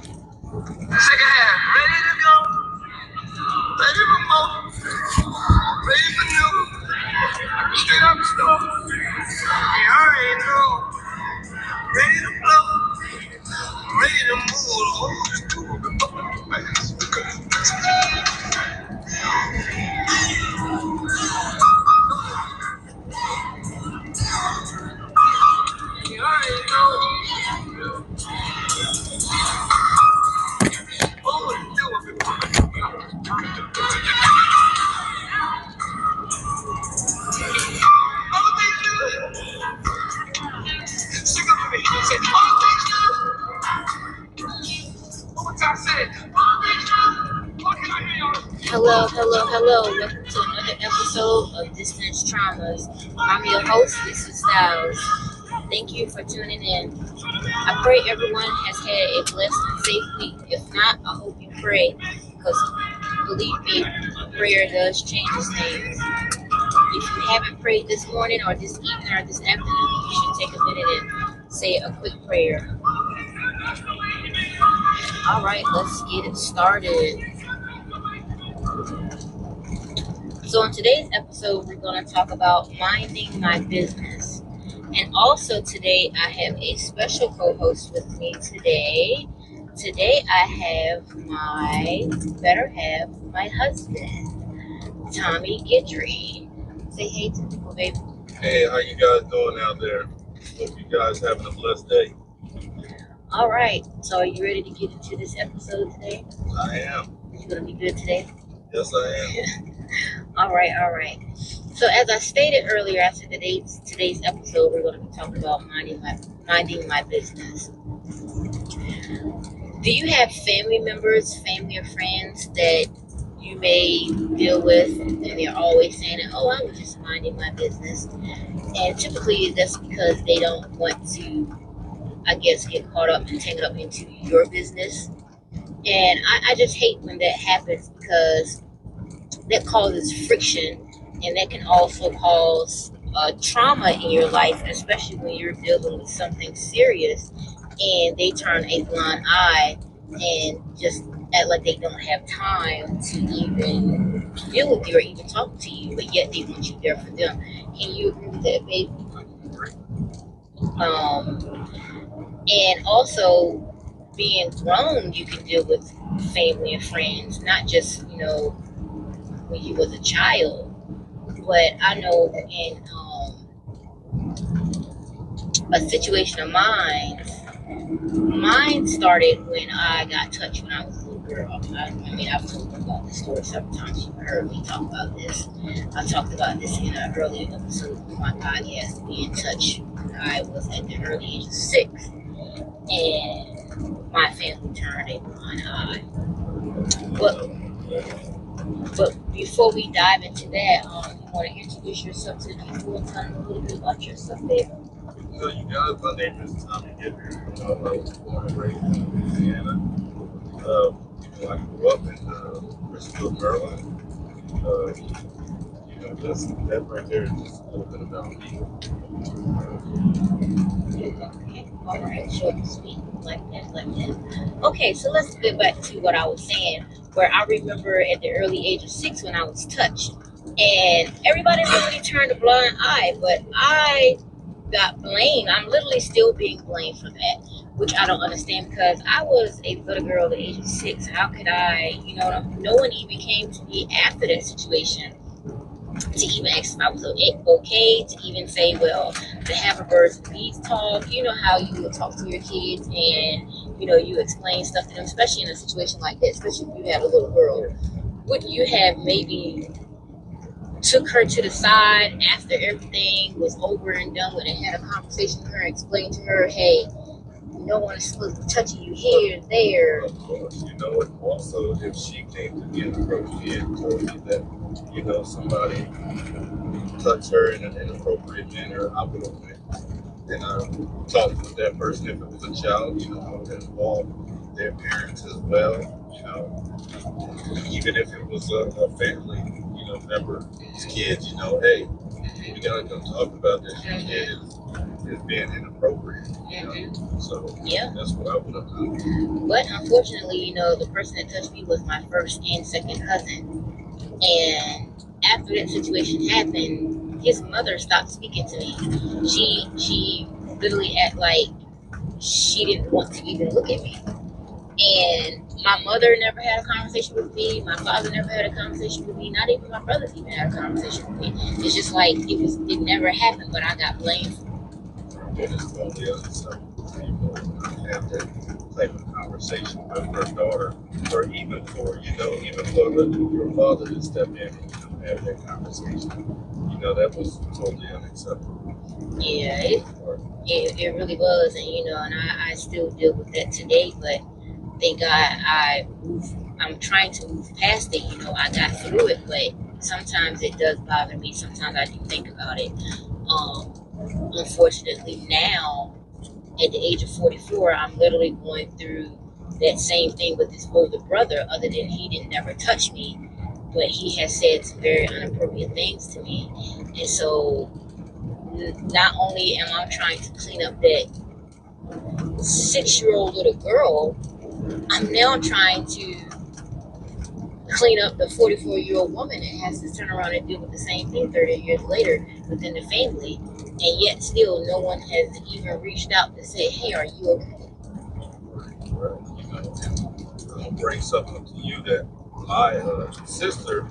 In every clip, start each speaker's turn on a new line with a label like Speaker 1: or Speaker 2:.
Speaker 1: Second half, ready to go, ready for more, ready for new. Straight up the store, you already know. Ready to blow, ready to move. You already know. Oh, do it. All things new. Sing up with me. Say, all things new. One more time, say it. All things new. What can I hear y'all? Hello, hello, hello. Welcome to another episode of Distance Traumas. I'm your host, Lisa Styles. Thank you for tuning in. I pray everyone has had a blessed and safe week. If not, I hope you pray, because believe me, prayer does change things. If you haven't prayed this morning or this evening or this afternoon, you should take a minute and say a quick prayer. All right, let's get it started. So in today's episode, we're going to talk about minding my business. And also today, I have a special co-host with me today. Today, I have my better half, my husband, Tommy Guidry. Say hey to people, baby.
Speaker 2: Hey, how you guys doing out there? Hope you guys having a blessed day.
Speaker 1: All right, so are you ready to get into this episode today?
Speaker 2: I am.
Speaker 1: You gonna be good today?
Speaker 2: Yes, I am.
Speaker 1: All right. So as I stated earlier, after today's episode, we're going to be talking about minding my business. Do you have family members, family or friends that you may deal with, and they're always saying, "Oh, I was just minding my business," and typically that's because they don't want to, I guess, get caught up and tangled up into your business. And I just hate when that happens, because that causes friction, and that can also cause trauma in your life, especially when you're dealing with something serious and they turn a blind eye and just act like they don't have time to even deal with you or even talk to you, but yet they want you there for them. Can you agree with that, babe? And also, being grown, you can deal with family and friends, not just, when you was a child. But I know in a situation of mine started when I got touched when I was a little girl. I've told her about this story several times. You've heard me talk about this. I talked about this in an earlier episode of my podcast, being touched when I was at the early age of 6. And my family turned a blind eye. But before we dive into that, you want to introduce yourself to the people and tell them a little bit about yourself, babe?
Speaker 2: So you guys, my name is Tommy Guidry. I was born and raised in Louisiana. I grew up in Bristol, Maryland. That right there is just a little bit about me.
Speaker 1: Okay, all right, short and sweet, like that. Okay, so let's get back to what I was saying, where I remember at the early age of 6 when I was touched, and everybody really turned a blind eye, but I got blamed. I'm literally still being blamed for that, which I don't understand, because I was a little girl at the age of 6. How could I, no one even came to me after that situation to even ask if I was okay, to even say, well, to have a birds and bees talk. You know how you would talk to your kids and, you explain stuff to them, especially in a situation like that, especially if you had a little girl. Wouldn't you have maybe took her to the side after everything was over and done with, and had a conversation with her and explained to her, hey, no one is supposed to be touching you here and there?
Speaker 2: Of course, and also if she came to me and approached me and told me that, somebody touched her in an inappropriate manner, I would have went and talked with that person. If it was a child, I would have involved their parents as well, even if it was a family, member, these kids, hey, we gotta come talk about this. Your kid is is being inappropriate. So
Speaker 1: Yeah.
Speaker 2: that's what I would have done.
Speaker 1: But unfortunately, the person that touched me was my first and second cousin. And after that situation happened, his mother stopped speaking to me. She literally act like she didn't want to even look at me. And my mother never had a conversation with me. My father never had a conversation with me. Not even my brothers even had a conversation with me. It's just like it never happened, but I got blamed for it.
Speaker 2: It is totally unacceptable. People have that type of conversation with her daughter, or even for your father to step in and have that conversation. That was totally unacceptable.
Speaker 1: Yeah, it really was, and I still deal with that today. But thank God I'm trying to move past it. I got through it, but sometimes it does bother me. Sometimes I do think about it. Unfortunately, now at the age of 44, I'm literally going through that same thing with this older brother. Other than he didn't never touch me, but he has said some very inappropriate things to me, and so not only am I trying to clean up that 6-year-old little girl, I'm now trying to clean up the 44-year-old woman that has to turn around and deal with the same thing 30 years later within the family. And yet still no one has even reached out to say, hey, are you okay?
Speaker 2: I'll bring something to you that my sister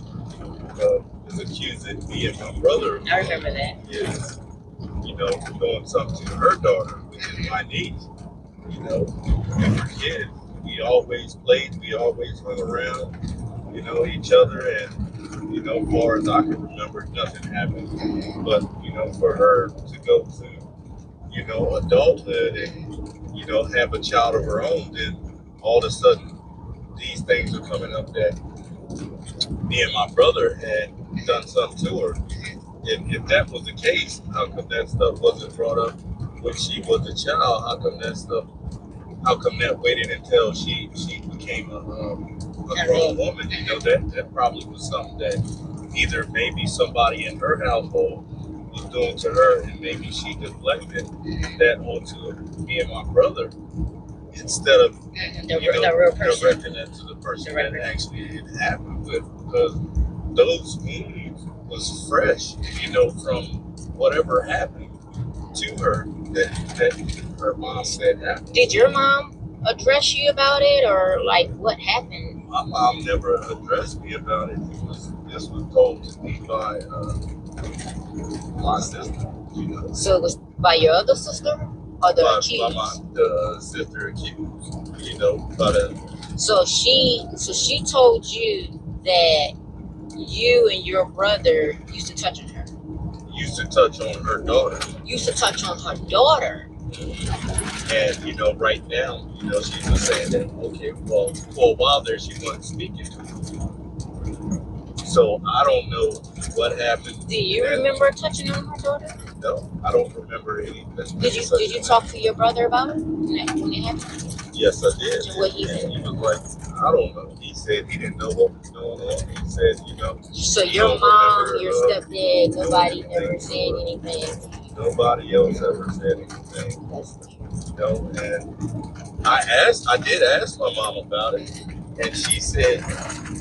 Speaker 2: is accusing me and my brother.
Speaker 1: I remember that.
Speaker 2: Is, doing something to her daughter, which is my niece. When we were kids, we always played, we always hung around, each other, and, as far as I can remember, nothing happened. But, for her to go to, adulthood and, have a child of her own, then all of a sudden these things are coming up that me and my brother had done something to her. If that was the case, how come that stuff wasn't brought up when she was a child? How come that waited until she became a grown woman? That probably was something that either maybe somebody in her household was doing to her, and maybe she deflected that onto me and my brother instead of
Speaker 1: the real person.
Speaker 2: directing it to the person that actually it happened with, because those wounds was fresh, from whatever happened to her that her mom said happened.
Speaker 1: Did your mom address you about it, or like what happened?
Speaker 2: My mom never addressed me about it. This was told to me by my sister.
Speaker 1: So it was by your other sister or the accused?
Speaker 2: The sister accused.
Speaker 1: So she told you that you and your brother used to touch on her.
Speaker 2: Used to touch on her daughter.
Speaker 1: Used to touch on her daughter.
Speaker 2: And right now, she's just saying that, okay, well, for a while there she wasn't speaking to me. So I don't know what happened.
Speaker 1: Do you remember touching on her daughter?
Speaker 2: No, I don't remember anything.
Speaker 1: Did you talk to your brother about it when it happened?
Speaker 2: Yes, I did.
Speaker 1: And what he said?
Speaker 2: He was like, I don't know. He said he didn't know what was going on. He said,
Speaker 1: So your mom, your stepdad, nobody never said anything.
Speaker 2: Nobody else ever said anything. And I did ask my mom about it, and she said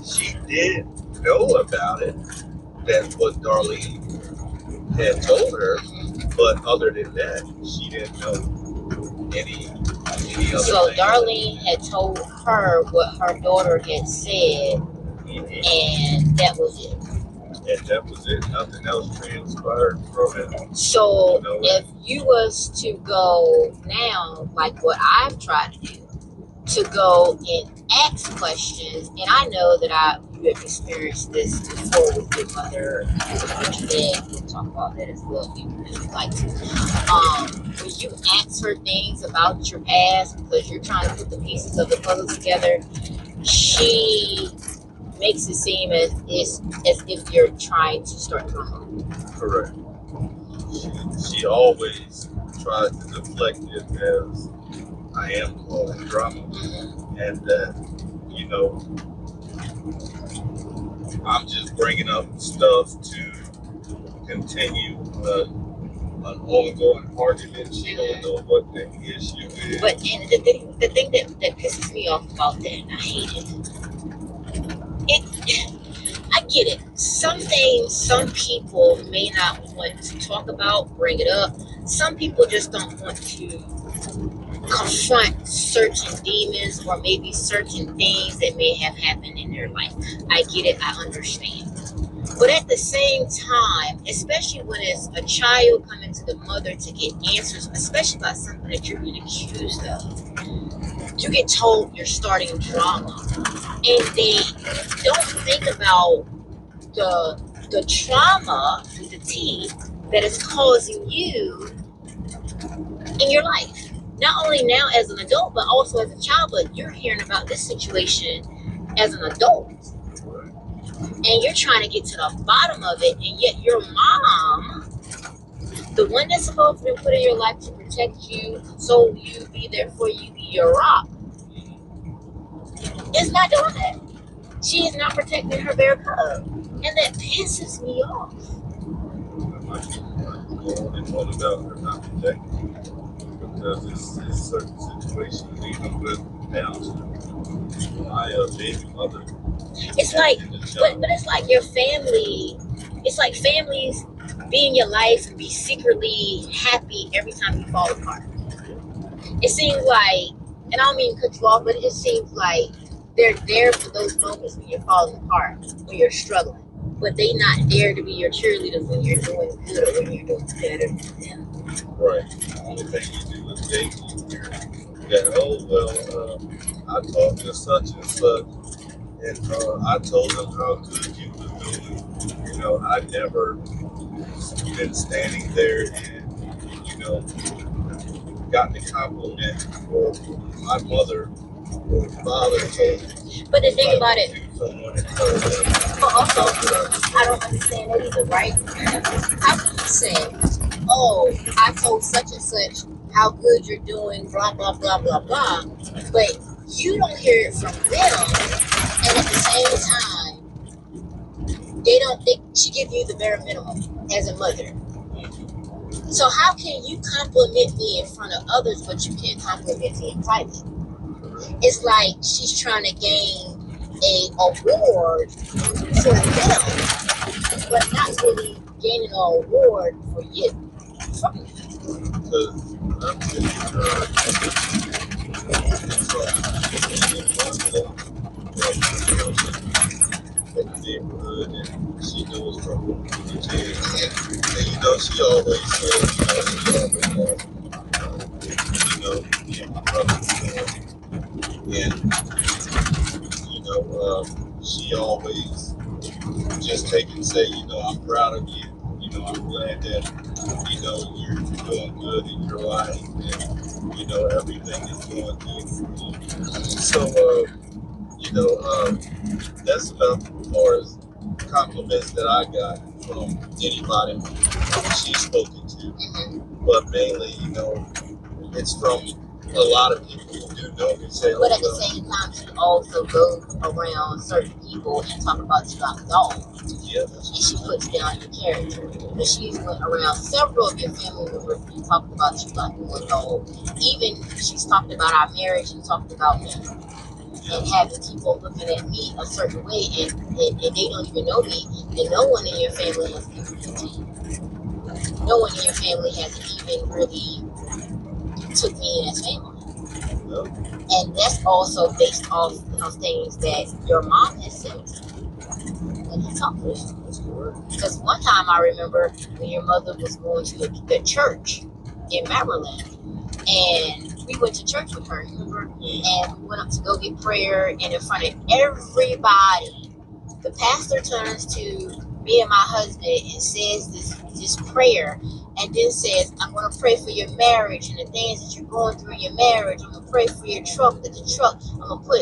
Speaker 2: she did know about it. That's what Darlene had told her, but other than that, she didn't know any other
Speaker 1: So
Speaker 2: thing.
Speaker 1: Darlene had told her what her daughter had said, and that was it.
Speaker 2: And that was it. Nothing else transpired from it.
Speaker 1: So if you was to go now, like what I've tried to do, to go and ask questions, and I know that you have experienced this before with your mother, with your dad. We'll talk about that as well if you'd like to. When you ask her things about your past because you're trying to put the pieces of the puzzle together, she makes it seem as if you're trying to start drama.
Speaker 2: Correct. She always tries to deflect it as I am causing drama, and that I'm just bringing up stuff to continue an ongoing argument. She don't know what the issue is.
Speaker 1: But and the thing that pisses me off about that, and I hate it. I get it. Some things, some people may not want to talk about, bring it up. Some people just don't want to confront certain demons or maybe certain things that may have happened in their life. I get it. I understand. But at the same time, especially when it's a child coming to the mother to get answers, especially about something that you're being accused of, you get told you're starting drama. And they don't think about the trauma with the T that is causing you in your life. Not only now as an adult, but also as a child, but you're hearing about this situation as an adult. And you're trying to get to the bottom of it, and yet your mom, the one that's supposed to be put in your life to protect you, so you be there for you, be your rock, is not doing that. She is not protecting her bear cub. And that pisses me off.
Speaker 2: What about her not protecting? Because it's certain situations, even with my baby mother.
Speaker 1: It's like, but it's like your family. It's like families be in your life and be secretly happy every time you fall apart. It seems like, and I don't mean to cut you off, but it just seems like they're there for those moments when you're falling apart, when you're struggling. But they not there to be your cheerleaders when you're doing good or when you're doing better than them.
Speaker 2: Right. The only thing you do is date you that, oh, well, I talked to such and such, and I told them how good you were doing. You know, I never been standing there and, got the compliment or my mother or father told me.
Speaker 1: But the thing about it,
Speaker 2: someone and told them,
Speaker 1: but also, I don't understand that either, right? How can you say, oh, I told such and such how good you're doing, blah, blah, blah, blah, blah, but you don't hear it from them, and at the same time, they don't think she give you the bare minimum as a mother. So how can you compliment me in front of others, but you can't compliment me in private? It's like she's trying to gain an award for them, but not really gaining an award for you.
Speaker 2: In the neighborhood, and she knows from the kids. And she always says, me and my brother, and she always just take and say, I'm proud of you. I'm glad that you're doing good in your life, and everything is going good for you. So that's about as far as compliments that I got from anybody she's spoken to. But mainly, it's from a lot of people who do know me. Say,
Speaker 1: but at the same time, she also goes around certain people and talk about you like a dog.
Speaker 2: Yeah.
Speaker 1: And she puts down your character. Because she's went around several of your family members and talked about you like a dog. Even she's talked about our marriage and talked about me. And having people looking at me a certain way, and they don't even know me, and no one in your family has given me to you. No one in your family has even really took me in as family.
Speaker 2: No.
Speaker 1: And that's also based off of things that your mom has said when you talk to her.
Speaker 2: That's correct.
Speaker 1: Because one time I remember when your mother was going to the church in Maryland, and we went to church with her, remember? And we went up to go get prayer, and in front of everybody, the pastor turns to me and my husband and says this prayer, and then says, I'm going to pray for your marriage and the things that you're going through in your marriage. I'm going to pray for your truck, I'm going to put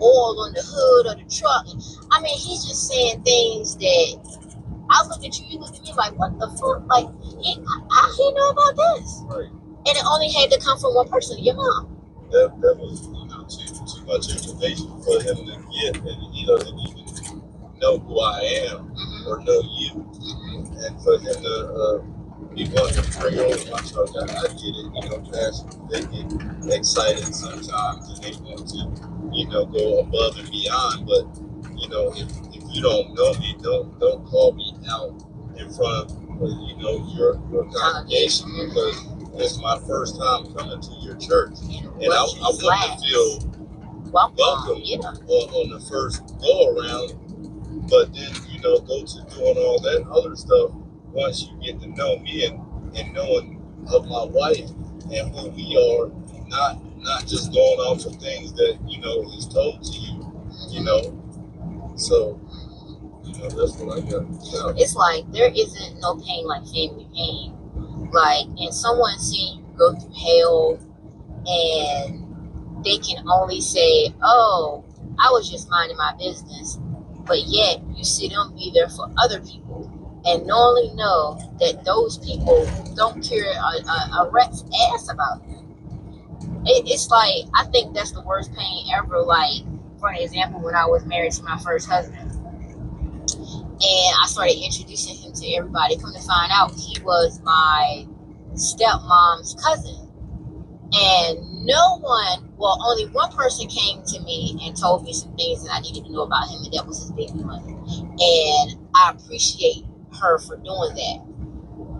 Speaker 1: oil on the hood of the truck. I mean, he's just saying things that I look at you look at me like, what the fuck? Like, how he know about this?
Speaker 2: Right.
Speaker 1: And it only had to come from one person, your mom.
Speaker 2: That was, too much information for him to get, and he doesn't even know who I am or know you. And for him to be wanting to bring on my truck. I get it. You know, passengers, they get excited sometimes and they want to, go above and beyond. But, if you don't know me, don't call me out in front of, your congregation because it's my first time coming to your church. And I want to feel welcome on the first go around. But then, go to doing all that other stuff once you get to know me and knowing of my wife and who we are, not just going off of things that, is told to you. So, that's what I got. Yeah.
Speaker 1: It's like there isn't no pain like family pain. Like, and someone seeing you go through hell and they can only say, oh, I was just minding my business. But yet you see them be there for other people and knowingly know that those people don't care a rat's ass about them. It's like, I think that's the worst pain ever. Like, for an example, when I was married to my first husband and I started introducing him to everybody, come to find out he was my stepmom's cousin. And no one, well, only one person came to me and told me some things that I needed to know about him, and that was his baby mother. And I appreciate her for doing that.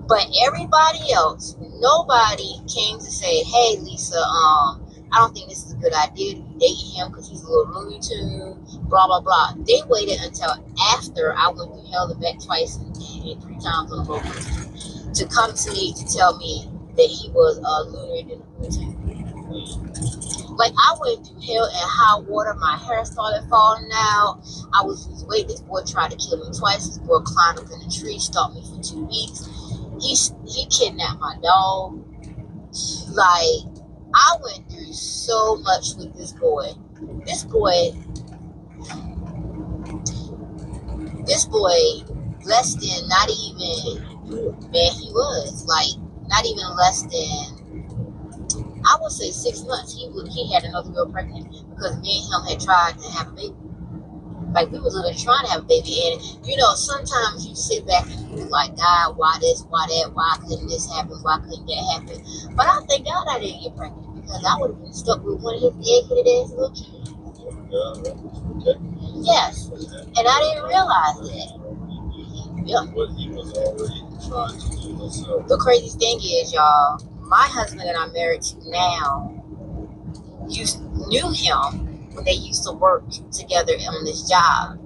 Speaker 1: But everybody else, nobody came to say, hey, Lisa, I don't think this is a good idea to be dating him because he's a little Looney Tune, blah, blah, blah. They waited until after I went through hell and back twice and 3 times on the road to come to me to tell me that he was loonier than a Looney Tune. Like, I went through hell and high water. My hair started falling out. I was losing weight. This boy tried to kill me twice. This boy climbed up in the tree, stalked me for 2 weeks. He kidnapped my dog. Like, I went through so much with this boy. This boy, less than, not even, man, he was like not even less than, I would say 6 months. He had another girl pregnant because me and him had tried to have a baby. Like, we was literally trying to have a baby, and sometimes you sit back and you're like, God, why this, why that, why couldn't this happen, why couldn't that happen? But I thank God I didn't get pregnant because I would have been stuck with one of his egg-headed ass little kids. Yes, and I didn't realize that. Yeah.
Speaker 2: What he was already trying to do himself.
Speaker 1: The craziest thing is, y'all, my husband that I'm married to now knew him when they used to work together on this job,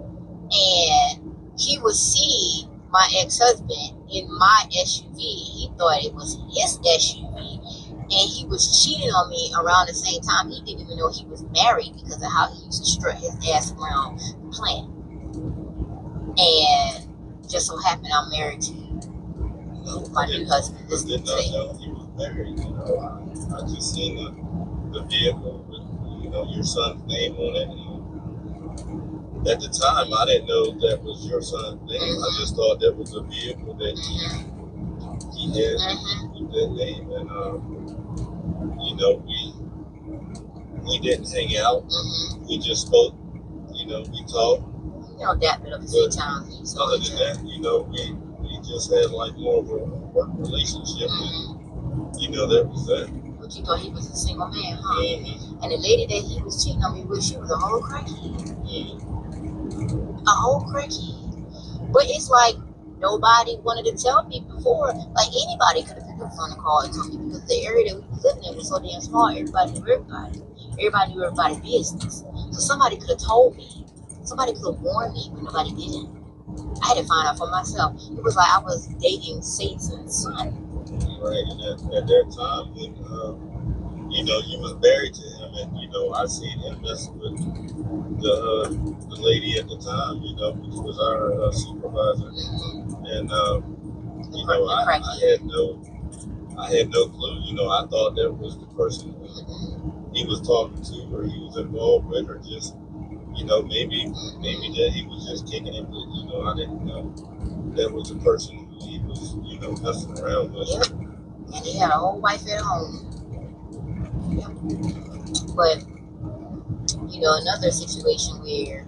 Speaker 1: and he would see my ex-husband in my SUV. He thought it was his SUV, and he was cheating on me around the same time. He didn't even know he was married because of how he used to strut his ass around the plant. And just so happened I'm married to my new husband.
Speaker 2: This did not know he was married. I just seen the vehicle with your son's name on it. And at the time, I didn't know that was your son's name. I just thought that was a vehicle that he had with that name. And we didn't hang out. We just spoke. We talked.
Speaker 1: That bit of a few times.
Speaker 2: Other than that, we just had like more of a work relationship, and that was that.
Speaker 1: But you thought he was a single man, huh? And the lady that he was cheating on me with, she was a whole crackhead. A whole crackhead. But it's like nobody wanted to tell me before. Like, anybody could have picked up on the call and told me because the area that we was living in was so damn small. Everybody knew everybody. Everybody knew everybody's business. So somebody could have told me. Somebody could have warned me, but nobody didn't. I had to find out for myself. It was like I was dating Satan's son.
Speaker 2: Right, and at that time when you was married to him, and I seen him messing with the lady at the time, which was our supervisor, and I had no clue. I thought that was the person he was talking to, or he was involved with, or just maybe that he was just kicking it, but I didn't know that was the person who he was messing around with.
Speaker 1: Yep. And he had a whole wife at home. Yep. But another situation where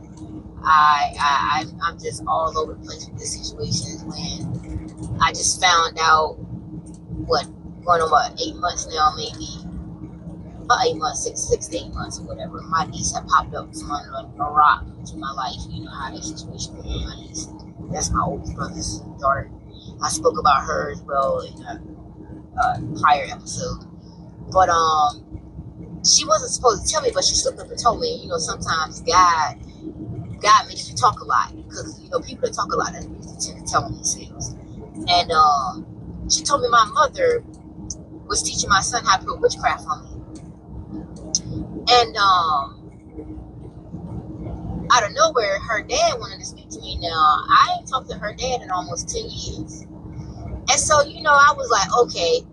Speaker 1: I'm just all over the place with this situation is when I just found out what, going on what, 8 months now, maybe. About 8 months, six to 8 months, or whatever. My niece had popped up from under a rock into my life. You know how that situation was with my niece. That's my oldest brother's daughter. I spoke about her as well in a prior episode. But she wasn't supposed to tell me, but she slipped up and told me. You know, sometimes God makes you talk a lot, because you know people that talk a lot that tend to tell on themselves. And she told me my mother was teaching my son how to put witchcraft on me. And out of nowhere, her dad wanted to speak to me. Now, I ain't talked to her dad in almost 10 years. And so, you know, I was like, okay.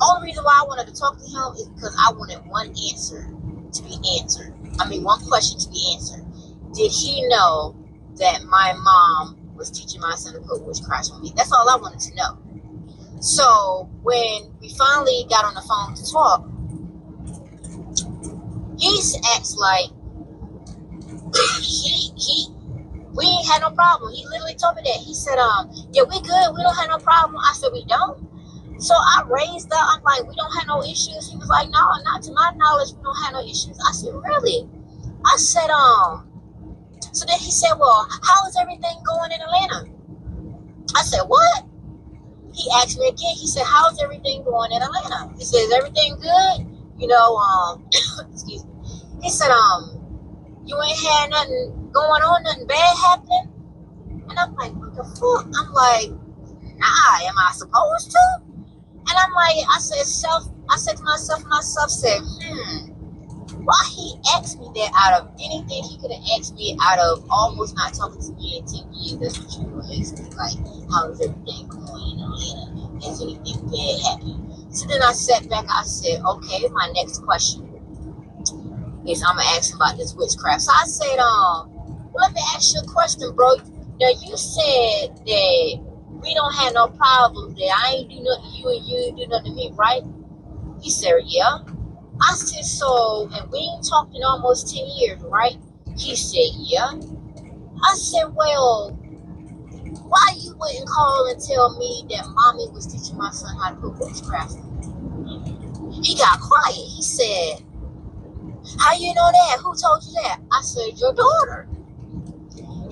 Speaker 1: Only reason why I wanted to talk to him is because I wanted one answer to be answered. I mean, one question to be answered. Did he know that my mom was teaching my son to put witchcraft on me? That's all I wanted to know. So when we finally got on the phone to talk, he acts like we ain't had no problem. He literally told me that. He said, yeah, we good. We don't have no problem. I said, we don't? So I raised up. I'm like, we don't have no issues. He was like, no, not to my knowledge. We don't have no issues. I said, really? I said, so then he said, well, how is everything going in Atlanta? I said, what? He asked me again. He said, how's everything going in Atlanta? He said, is everything good? You know, excuse me. He said, you ain't had nothing going on, nothing bad happening? And I'm like, what the fuck? I'm like, nah, am I supposed to? And I'm like, I said to myself, said, why he asked me that out of anything he could have asked me out of almost not talking to me in 10 years? That's what you were asking me, like, how is everything going in Atlanta? Has anything bad happened? So then I sat back, I said, okay, my next question is I'm going to ask him about this witchcraft. So I said, well, let me ask you a question, bro. Now, you said that we don't have no problems, that I ain't do nothing to you and you ain't do nothing to me, right? He said, yeah. I said, so, and we ain't talked in almost 10 years, right? He said, yeah. I said, well, why you wouldn't call and tell me that mommy was teaching my son how to put witchcraft? He got quiet. He said, how you know that? Who told you that? I said, your daughter.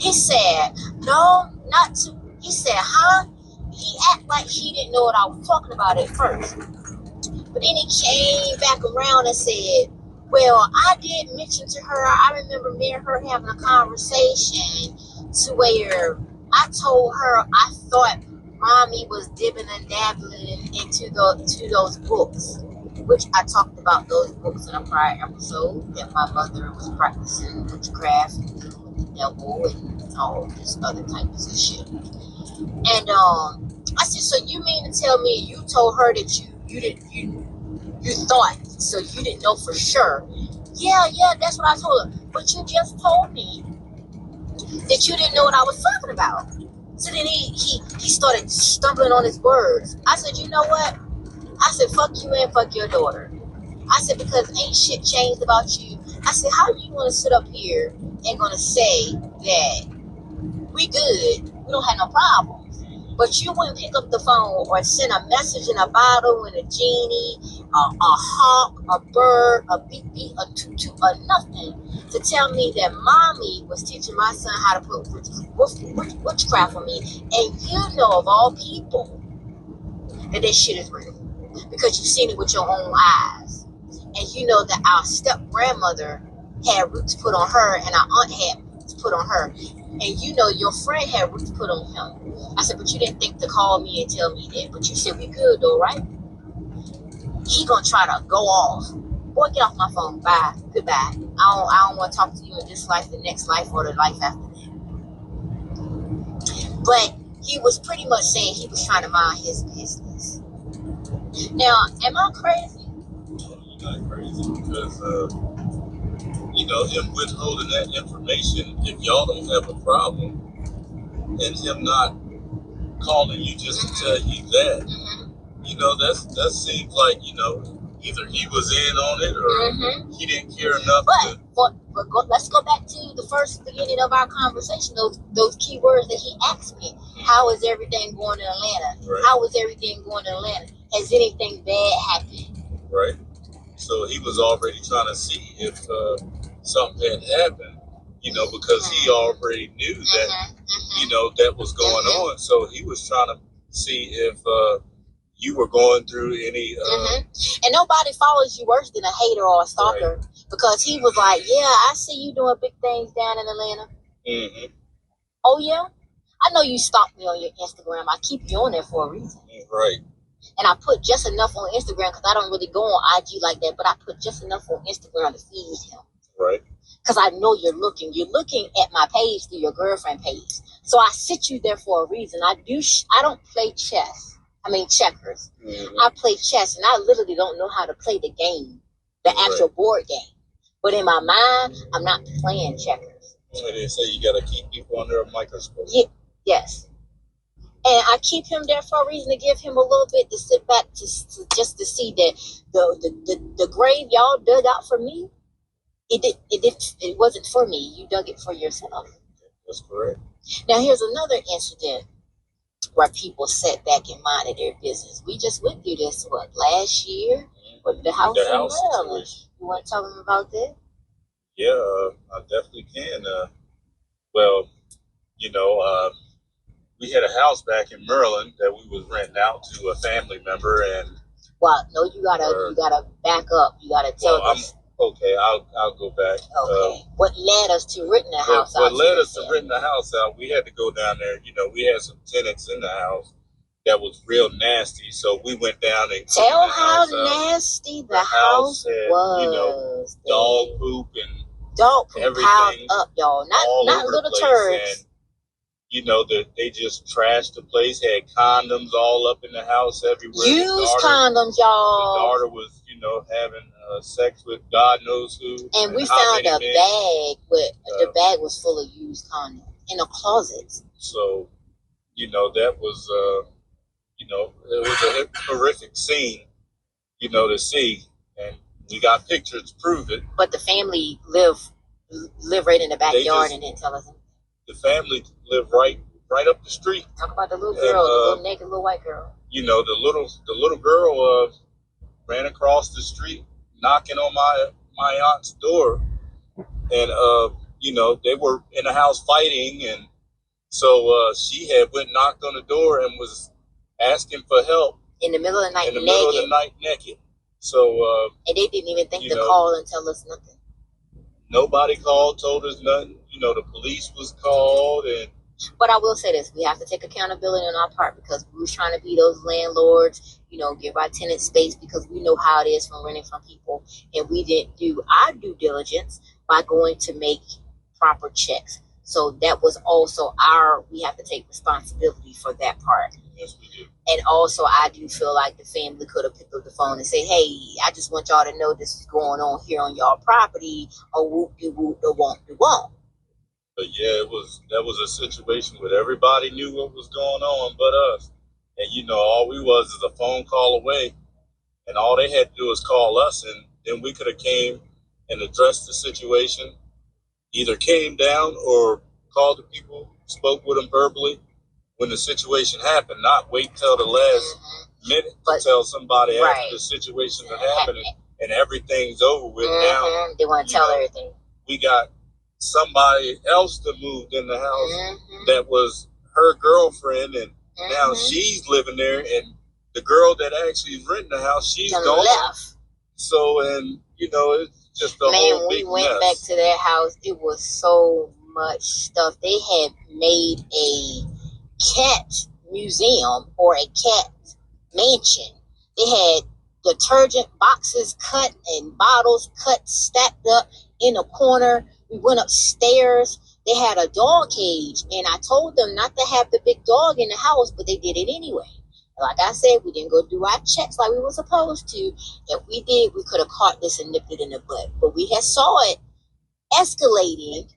Speaker 1: He said, no, not to. He said, huh? He acted like he didn't know what I was talking about at first. But then he came back around and said, well, I did mention to her, I remember me and her having a conversation to where I told her I thought mommy was dibbing and dabbling into those books, which I talked about those books in a prior episode, that my mother was practicing witchcraft and the devil and all this other types of shit. And I said, so you mean to tell me you told her that you thought, so you didn't know for sure? Yeah, that's what I told her. But you just told me that you didn't know what I was talking about. So then he started stumbling on his words. I said, you know what? I said, fuck you and fuck your daughter. I said, because ain't shit changed about you. I said, how you want to sit up here and going to say that we good, we don't have no problems, but you wouldn't pick up the phone or send a message in a bottle with a genie, a hawk, a bird, a beep beep, a toot toot, or nothing to tell me that mommy was teaching my son how to put witchcraft on me, and you know of all people that this shit is real because you've seen it with your own eyes, and you know that our step grandmother had roots put on her and our aunt had roots put on her, and you know your friend had roots put on him. I said, but you didn't think to call me and tell me that, but you said we good though, right? He gonna try to go off. Boy, get off my phone. Bye. Goodbye. I don't want to talk to you in this life, the next life, or the life after that. But he was pretty much saying he was trying to mind his business. Now, am I crazy?
Speaker 2: You're not crazy because, you know, him withholding that information, if y'all don't have a problem, and him not calling you just to tell you that, you know, that seems like, you know, either he was in on it or he didn't care enough.
Speaker 1: But let's go back to the first beginning of our conversation, those key words that he asked me. How is everything going in Atlanta? Right. How is everything going in Atlanta? Has anything bad happened?
Speaker 2: Right. So he was already trying to see if something had happened, you know, because he already knew that, you know, that was going on. So he was trying to see if you were going through any.
Speaker 1: And nobody follows you worse than a hater or a stalker, right. Because he was like, yeah, I see you doing big things down in Atlanta. Oh, yeah? I know you stalk me on your Instagram. I keep you on there for a reason.
Speaker 2: Right.
Speaker 1: And I put just enough on Instagram because I don't really go on IG like that, but I put just enough on Instagram to feed him.
Speaker 2: Right.
Speaker 1: Because I know you're looking. You're looking at my page through your girlfriend page. So I sit you there for a reason. I don't play chess. I mean checkers. I play chess, and I literally don't know how to play the game, the actual board game. But in my mind, I'm not playing checkers.
Speaker 2: So they say you got to keep people under a microscope.
Speaker 1: Yeah. Yes. And I keep him there for a reason, to give him a little bit to sit back to just to see that the grave y'all dug out for me, it wasn't for me. You dug it for yourself.
Speaker 2: That's correct.
Speaker 1: Now here's another incident where people sat back and minded their business. We just went through this last year with the house in Maryland. You want to tell them about that?
Speaker 2: Yeah, I definitely can. Well, you know, we had a house back in Maryland that we was renting out to a family member, and
Speaker 1: well, no, you gotta back up. You gotta tell us.
Speaker 2: Okay, I'll go back.
Speaker 1: Okay, what led us to renting the house out?
Speaker 2: What led us to renting the house out? We had to go down there. You know, we had some tenants in the house that was real nasty, so we went down and
Speaker 1: tell how nasty the house was.
Speaker 2: You know, dog poop and
Speaker 1: dog poop piled up, y'all. Not little turds.
Speaker 2: And, you know, they just trashed the place, had condoms all up in the house everywhere.
Speaker 1: Used condoms, y'all.
Speaker 2: The daughter was, you know, having sex with God knows who.
Speaker 1: And we found a bag the bag was full of used condoms in a closet.
Speaker 2: So, you know, that was, you know, it was a horrific scene, you know, to see. And we got pictures to prove it.
Speaker 1: But the family live right in the backyard and didn't tell us anything.
Speaker 2: The family lived right up the street.
Speaker 1: Talk about the little girl, the little naked little white girl.
Speaker 2: You know, the little girl ran across the street, knocking on my aunt's door, and you know, they were in the house fighting, and so she had went knocked on the door and was asking for help
Speaker 1: in the middle of the night.
Speaker 2: Middle of the night, naked. So
Speaker 1: and they didn't even think to call and tell us nothing.
Speaker 2: Nobody called, told us nothing. You know, the police was called.
Speaker 1: But I will say this, we have to take accountability on our part, because we were trying to be those landlords, you know, give our tenants space, because we know how it is from renting from people. And we didn't do our due diligence by going to make proper checks. So that was also we have to take responsibility for that part.
Speaker 2: Yes, we do.
Speaker 1: And also, I do feel like the family could have picked up the phone and say, hey, I just want y'all to know this is going on here on y'all property, or whoop-de-whoop, or won't.
Speaker 2: But yeah, that was a situation where everybody knew what was going on but us. And, you know, all we was is a phone call away. And all they had to do was call us, and then we could have came and addressed the situation. Either came down or called the people, spoke with them verbally when the situation happened, not wait till the last minute to tell somebody after the situation had happened and everything's over with. Now
Speaker 1: they want to tell everything.
Speaker 2: We got somebody else that moved in the house that was her girlfriend, and now she's living there, and the girl that actually is renting the house, she's gone.
Speaker 1: Left.
Speaker 2: So, and you know, it's just a whole big
Speaker 1: we went
Speaker 2: mess.
Speaker 1: Back to their house, it was so much stuff. They had made a cat museum or a cat mansion. They had detergent boxes cut and bottles cut, stacked up in a corner. We went upstairs. They had a dog cage, and I told them not to have the big dog in the house, but they did it anyway. Like I said, we didn't go do our checks like we were supposed to. If we did, we could have caught this and nipped it in the butt. But we had saw it escalating.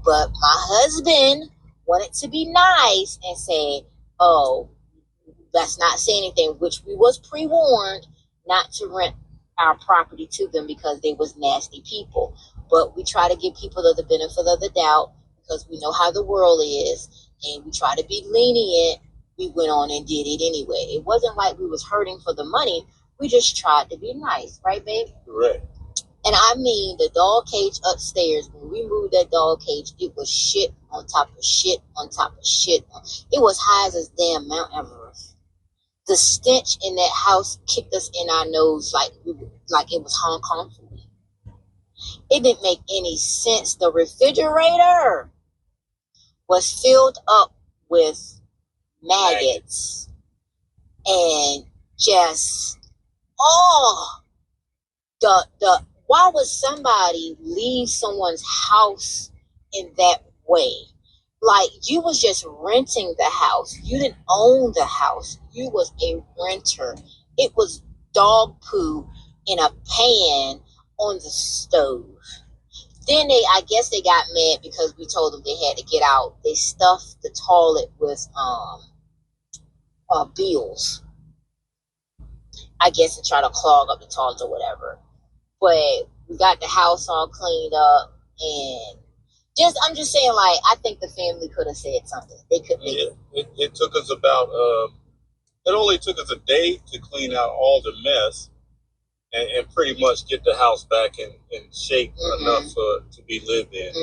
Speaker 1: But my husband wanted to be nice and say, oh, let's not say anything, which we was pre-warned not to rent our property to them because they was nasty people. But we try to give people the benefit of the doubt, because we know how the world is. and we tried to be lenient. We went on and did it anyway. It wasn't like we was hurting for the money. We just tried to be nice, right, babe?
Speaker 2: Correct.
Speaker 1: And I mean, the dog cage upstairs, when we moved that dog cage, it was shit on top of shit on top of shit. It was high as this damn Mount Everest. The stench in that house kicked us in our nose like it was Hong Kong food. It didn't make any sense. The refrigerator was filled up with maggots and just why would somebody leave someone's house in that way? Like, you was just renting the house. You didn't own the house. You was a renter. It was dog poo in a pan on the stove. Then I guess they got mad because we told them they had to get out. They stuffed the toilet with bills, I guess, to try to clog up the toilet or whatever. But we got the house all cleaned up, and I'm just saying, like, I think the family could have said something. They could.
Speaker 2: It took us about it only took us a day to clean out all the mess and pretty much get the house back in shape enough to be lived in.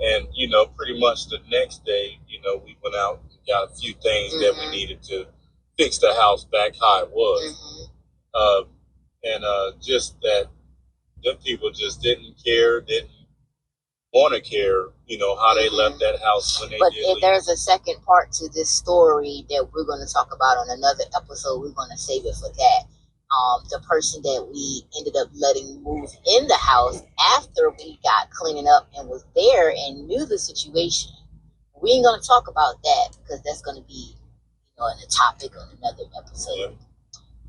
Speaker 2: And pretty much the next day, we went out and got a few things that we needed to fix the house back how it was. And just that them people just didn't want to care, how they left that house when they did. But
Speaker 1: if there's a second part to this story that we're going to talk about on another episode, we're going to save it for that. The person that we ended up letting move in the house after we got cleaning up and was there and knew the situation. We ain't going to talk about that because that's going to be, in the topic on another episode. Yeah.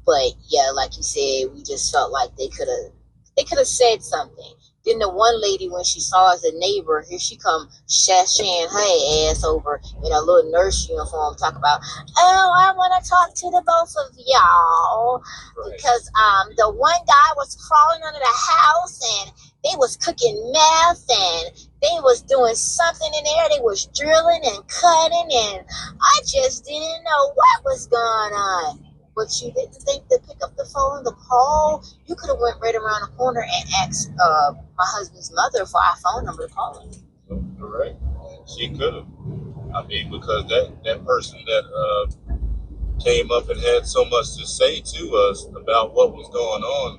Speaker 1: But yeah, like you said, we just felt like they could have said something. Then the one lady, when she saw us a neighbor, here she come sashaying her ass over in a little nurse uniform, talk about, oh, I want to talk to the both of y'all. Right. Because the one guy was crawling under the house and they was cooking meth and they was doing something in there. They was drilling and cutting, and I just didn't know what was going on. But you didn't think to pick up the phone to call? You could have went right around the corner and asked my husband's mother for our phone number to call him.
Speaker 2: Correct. She could have. I mean, because that person that came up and had so much to say to us about what was going on,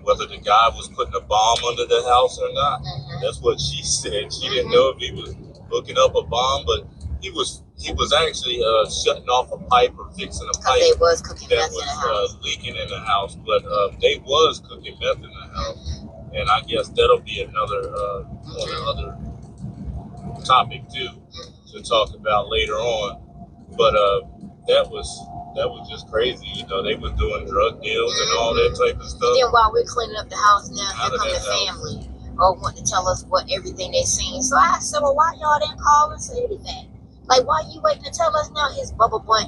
Speaker 2: whether the guy was putting a bomb under the house or not. That's what she said. She didn't know if he was hooking up a bomb, but he was actually shutting off a pipe or fixing a pipe
Speaker 1: they was cooking
Speaker 2: that
Speaker 1: meth in the house.
Speaker 2: was leaking in the house. But they was cooking meth in the house, and I guess that'll be another topic too to talk about later on. But that was just crazy. They were doing drug deals and all that type of stuff.
Speaker 1: And then while we're cleaning up the house now, here come the family want to tell us what everything they seen. So I said, well, why y'all didn't call and say anything? Like, why you waiting to tell us now? His bubble butt,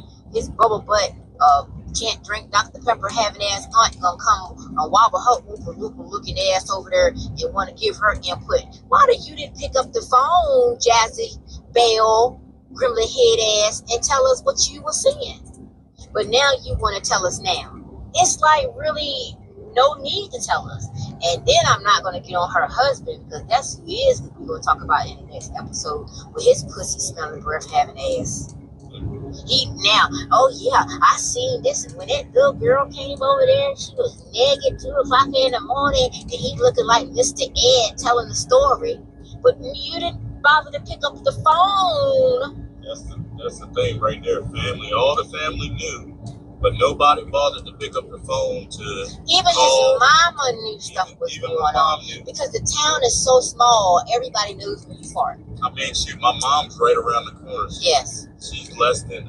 Speaker 1: can't drink Dr. Pepper having ass aunt gonna come and wobble her looking ass over there and want to give her input. Why you didn't pick up the phone, Jazzy Bell, Grimly head ass, and tell us what you were seeing? But now you want to tell us now. It's like really no need to tell us. And then I'm not going to get on her husband because that's who he is. We're going to talk about in the next episode with his pussy smelling breath having ass. Oh yeah, I seen this when that little girl came over there. She was naked 2 o'clock in the morning and he looking like Mr. Ed telling the story. But you didn't bother to pick up the phone.
Speaker 2: That's the thing right there, family. All the family knew, but nobody bothered to pick up the phone to
Speaker 1: even
Speaker 2: call.
Speaker 1: His mama knew stuff was going on because the town is so small. Everybody knows where you are.
Speaker 2: I mean, my mom's right around the corner.
Speaker 1: Yes.
Speaker 2: She's less than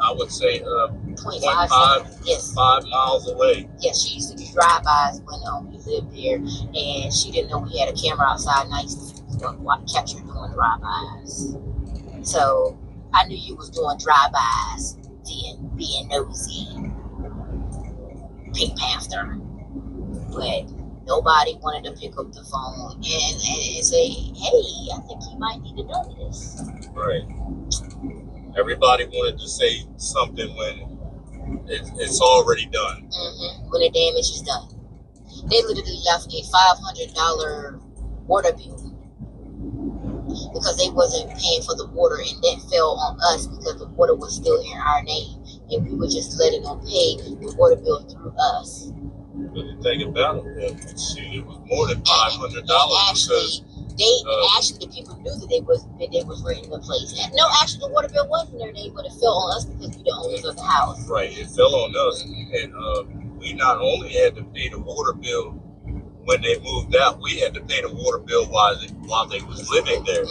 Speaker 2: I would say 0.5
Speaker 1: yes.
Speaker 2: 5 miles away.
Speaker 1: Yes, she used to do drive-bys when we lived there, and she didn't know we had a camera outside, and I used to catch her doing drive-bys. So I knew you was doing drive-bys, being nosy, Pink Panther. But Nobody wanted to pick up the phone and say, hey, I think you might need to know this.
Speaker 2: Right. Everybody wanted to say something when it's already done.
Speaker 1: When the damage is done. They literally left a $500 water bill because they wasn't paying for the water, and that fell on us because the water was still in our name, and we were just letting them pay the water bill through us.
Speaker 2: But the thing about it, it was more than $500.
Speaker 1: Actually, the people knew that they was renting the place. No, actually, the water bill wasn't their name, but it fell on us because we the owners of the house.
Speaker 2: Right, it fell on us, and we not only had to pay the water bill when they moved out, we had to pay the water bill while they was living there.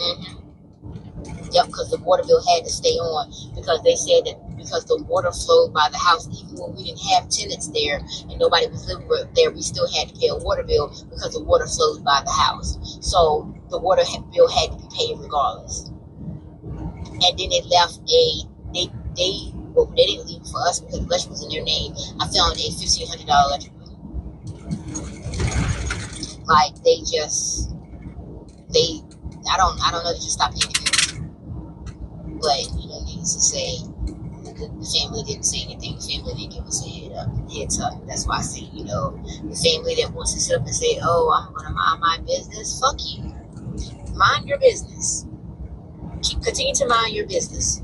Speaker 1: Yep, because the water bill had to stay on because they said that because the water flowed by the house, even when we didn't have tenants there and nobody was living there, we still had to pay a water bill because the water flowed by the house. So the water bill had to be paid regardless. And then they left they didn't leave for us because the electric was in their name. I found a $1,500 electric bill. Like I don't know, they just stopped paying the bills. But needless to say, the family didn't say anything. The family didn't give us a heads up. That's why I say, the family that wants to sit up and say, oh, I'm gonna mind my business, fuck you. Mind your business. Continue to mind your business.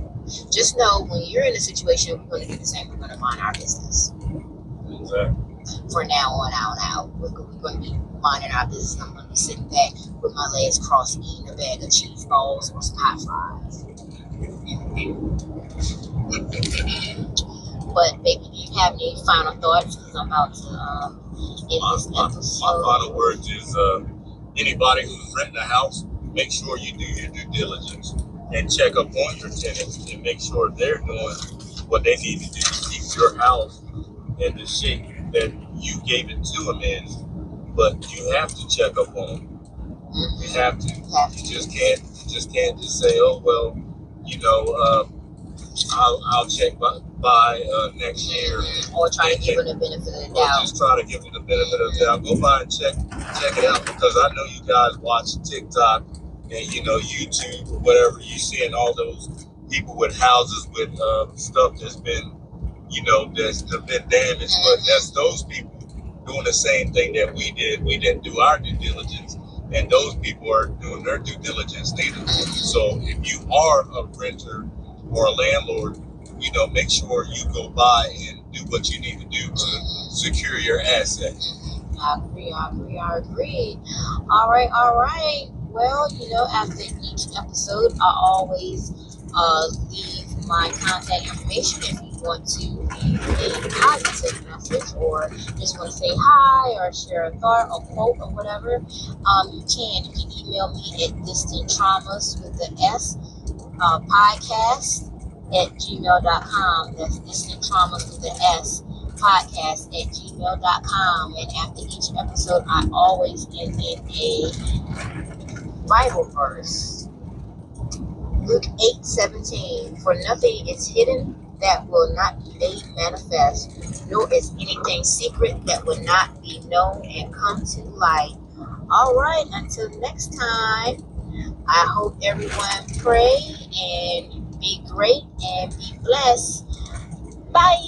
Speaker 1: Just know when you're in a situation, we're gonna do the same. We're gonna mind our business.
Speaker 2: Exactly.
Speaker 1: For now on out. We're going to be minding our business. I'm going to be sitting back with my legs crossed, eating a bag of cheese balls or some hot fries. But baby, do you have any final thoughts? Because I'm about to end this episode.
Speaker 2: My final words is anybody who's renting a house, make sure you do your due diligence and check up on your tenants and make sure they're doing what they need to do to keep your house in the shape that you gave it to them in. But you have to check up on them. You have to. You just can't say, oh well, I'll check by next year.
Speaker 1: Or try to give them the benefit of the doubt.
Speaker 2: Just try to give them the benefit of the doubt. Go by and check it out, because I know you guys watch TikTok and YouTube or whatever. You seeing all those people with houses with stuff that's been that's been damaged, but that's those people doing the same thing that we did. We didn't do our due diligence, and those people are doing their due diligence neither. So if you are a renter or a landlord, make sure you go by and do what you need to do to secure your assets.
Speaker 1: I agree. All right. Well, after each episode, I always leave my contact information if you want to leave a positive message or just want to say hi or share a thought or quote or whatever. You can email me at distanttraumas with the S podcast at gmail.com. That's distanttraumas with the S podcast at gmail.com. And after each episode, I always end in a Bible verse. Luke 8:17. For nothing is hidden that will not be made manifest, nor is anything secret that will not be known and come to light. All right, until next time, I hope everyone pray and be great and be blessed. Bye.